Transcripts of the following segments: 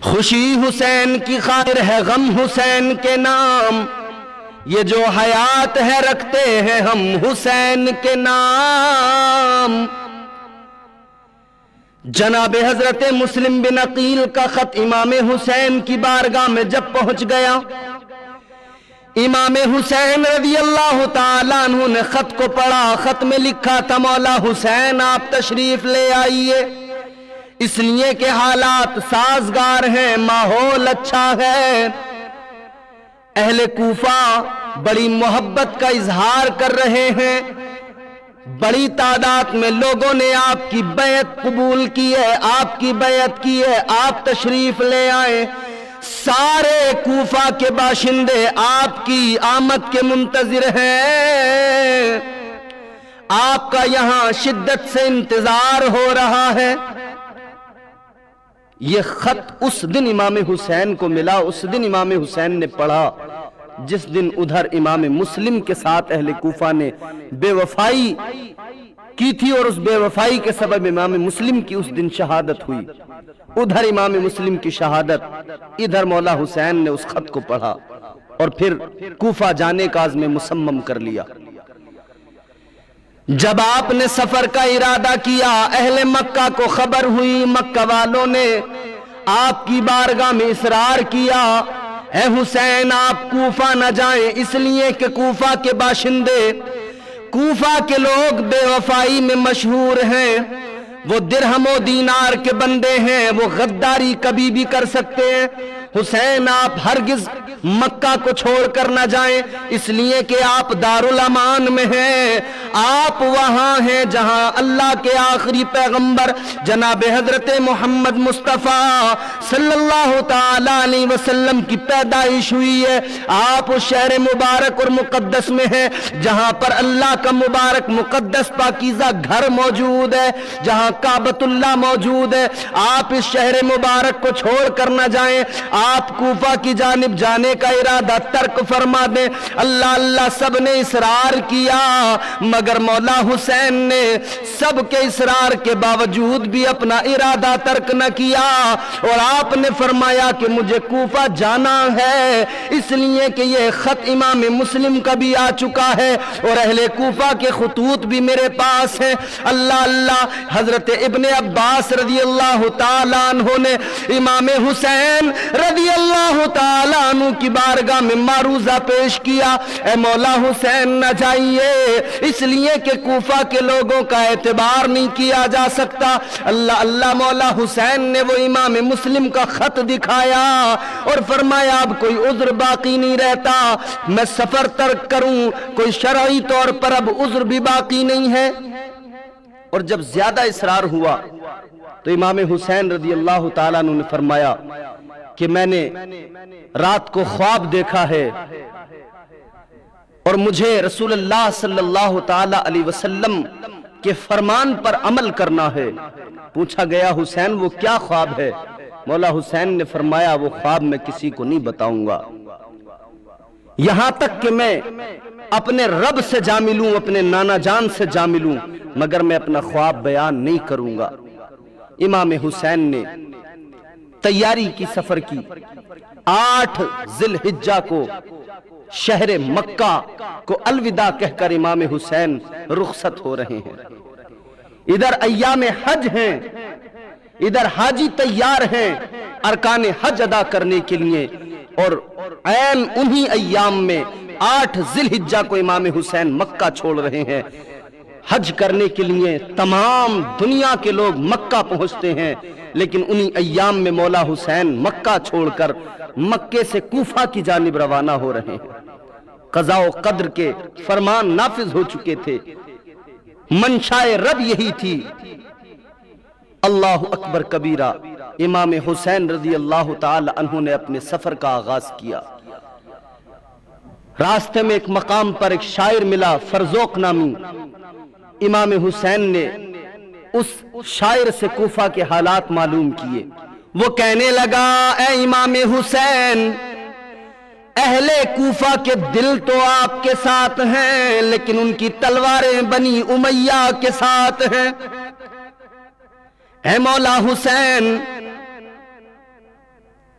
خوشی حسین کی خاطر ہے، غم حسین کے نام، یہ جو حیات ہے رکھتے ہیں ہم حسین کے نام۔ جناب حضرت مسلم بن عقیل کا خط امام حسین کی بارگاہ میں جب پہنچ گیا، امام حسین رضی اللہ تعالیٰ عنہ نے خط کو پڑھا۔ خط میں لکھا تھا، مولا حسین آپ تشریف لے آئیے، اس لیے کہ حالات سازگار ہیں، ماحول اچھا ہے۔ اہل کوفہ بڑی محبت کا اظہار کر رہے ہیں، بڑی تعداد میں لوگوں نے آپ کی بیعت قبول کی ہے، آپ کی بیعت کی ہے، آپ تشریف لے آئیں۔ سارے کوفہ کے باشندے آپ کی آمد کے منتظر ہیں، آپ کا یہاں شدت سے انتظار ہو رہا ہے۔ یہ خط اس دن امام حسین کو ملا، اس دن امام حسین نے پڑھا جس دن ادھر امام مسلم کے ساتھ اہل کوفہ نے بے وفائی کی تھی، اور اس بے وفائی کے سبب امام مسلم کی اس دن شہادت ہوئی۔ ادھر امام مسلم کی شہادت، ادھر مولا حسین نے اس خط کو پڑھا اور پھر کوفہ جانے کا عزم مصمم کر لیا۔ جب آپ نے سفر کا ارادہ کیا، اہل مکہ کو خبر ہوئی، مکہ والوں نے آپ کی بارگاہ میں اصرار کیا، اے حسین آپ کوفہ نہ جائیں، اس لیے کہ کوفہ کے باشندے، کوفہ کے لوگ بے وفائی میں مشہور ہیں، وہ درہم و دینار کے بندے ہیں، وہ غداری کبھی بھی کر سکتے ہیں۔ حسین آپ ہرگز مکہ کو چھوڑ کر نہ جائیں، اس لیے کہ آپ دارالامان میں ہیں، آپ وہاں ہیں جہاں اللہ کے آخری پیغمبر جناب حضرت محمد مصطفیٰ صلی اللہ تعالی علیہ وسلم کی پیدائش ہوئی ہے۔ آپ اس شہر مبارک اور مقدس میں ہیں جہاں پر اللہ کا مبارک مقدس پاکیزہ گھر موجود ہے، جہاں کعبۃ اللہ موجود ہے۔ آپ اس شہر مبارک کو چھوڑ کر نہ جائیں، آپ کوفہ کی جانب جانے کا ارادہ ترک فرما دیں۔ اللہ اللہ سب نے اصرار کیا، مگر مولا حسین نے سب کے اصرار کے باوجود بھی اپنا ارادہ ترک نہ کیا، اور آپ نے فرمایا کہ مجھے کوفہ جانا ہے، اس لیے کہ یہ خط امام مسلم کا بھی آ چکا ہے اور اہل کوفہ کے خطوط بھی میرے پاس ہیں۔ اللہ اللہ، حضرت ابن عباس رضی اللہ تعالیٰ عنہ نے امام حسین رضی اللہ تعالیٰ عنہ کی بارگاہ میں معروضہ پیش کیا، اے مولا حسین نہ جائیے، اس لیے کہ کوفہ کے لوگوں کا اعتبار نہیں کیا جا سکتا۔ اللہ اللہ، مولا حسین نے وہ امام مسلم کا خط دکھایا اور فرمایا اب کوئی عذر باقی نہیں رہتا، میں سفر ترک کروں، کوئی شرعی طور پر اب عذر بھی باقی نہیں ہے۔ اور جب زیادہ اصرار ہوا تو امام حسین رضی اللہ تعالیٰ عنہ نے فرمایا کہ میں نے رات کو خواب دیکھا ہے اور مجھے رسول اللہ صلی اللہ تعالی علیہ وسلم کے فرمان پر عمل کرنا ہے۔ پوچھا گیا حسین وہ کیا خواب ہے؟ مولا حسین نے فرمایا وہ خواب میں کسی کو نہیں بتاؤں گا، یہاں تک کہ میں اپنے رب سے جا ملوں، اپنے نانا جان سے جا ملوں، مگر میں اپنا خواب بیان نہیں کروں گا۔ امام حسین نے تیاری کی، سفر کی۔ 8 ذی الحجہ کو شہر مکہ کو الوداع کہہ کر امام حسین رخصت ہو رہے ہیں۔ ادھر ایام حج ہیں، ادھر حاجی تیار ہیں ارکان حج ادا کرنے کے لیے، اور عین انہی ایام میں 8 ذی الحجہ کو امام حسین مکہ چھوڑ رہے ہیں حج کرنے کے لیے۔ تمام دنیا کے لوگ مکہ پہنچتے ہیں، لیکن انہی ایام میں مولا حسین مکہ چھوڑ کر مکے سے کوفہ کی جانب روانہ ہو رہے ہیں۔ قضاء و قدر کے فرمان نافذ ہو چکے تھے، منشائے رب یہی تھی۔ اللہ اکبر کبیرہ، امام حسین رضی اللہ تعالی عنہ نے اپنے سفر کا آغاز کیا۔ راستے میں ایک مقام پر ایک شاعر ملا، فرزوق نامی۔ امام حسین نے اس شاعر سے کوفہ کے حالات معلوم کیے۔ وہ کہنے لگا، اے امام حسین، اہل کوفہ کے دل تو آپ کے ساتھ ہیں، لیکن ان کی تلواریں بنی امیہ کے ساتھ ہیں۔ اے مولا حسین،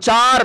4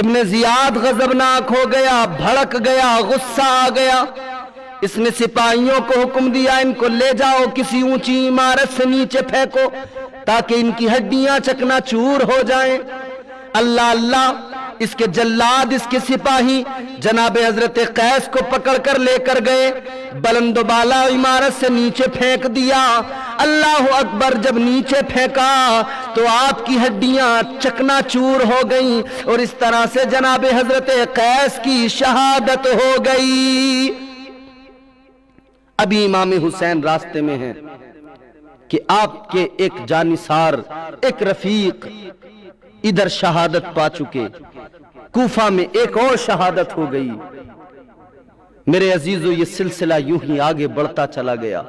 ابن زیاد غضبناک ہو گیا، بھڑک گیا، غصہ آ گیا۔ اس نے سپاہیوں کو حکم دیا ان کو لے جاؤ کسی اونچی عمارت سے نیچے پھینکو تاکہ ان کی ہڈیاں چکنا چور ہو جائیں۔ اللہ اللہ، اس کے جلاد، اس کے سپاہی جناب حضرت قیس کو پکڑ کر لے کر گئے، بلند و بالا عمارت سے نیچے پھینک دیا۔ اللہ اکبر، جب نیچے پھینکا تو آپ کی ہڈیاں چکنا چور ہو گئیں اور اس طرح سے جناب حضرت قیس کی شہادت ہو گئی۔ ابھی امام حسین راستے میں ہیں کہ آپ کے ایک جانثار، ایک رفیق ادھر شہادت پا چکے، کوفہ میں ایک اور شہادت ہو گئی۔ میرے عزیزو، یہ سلسلہ یوں ہی آگے بڑھتا چلا گیا۔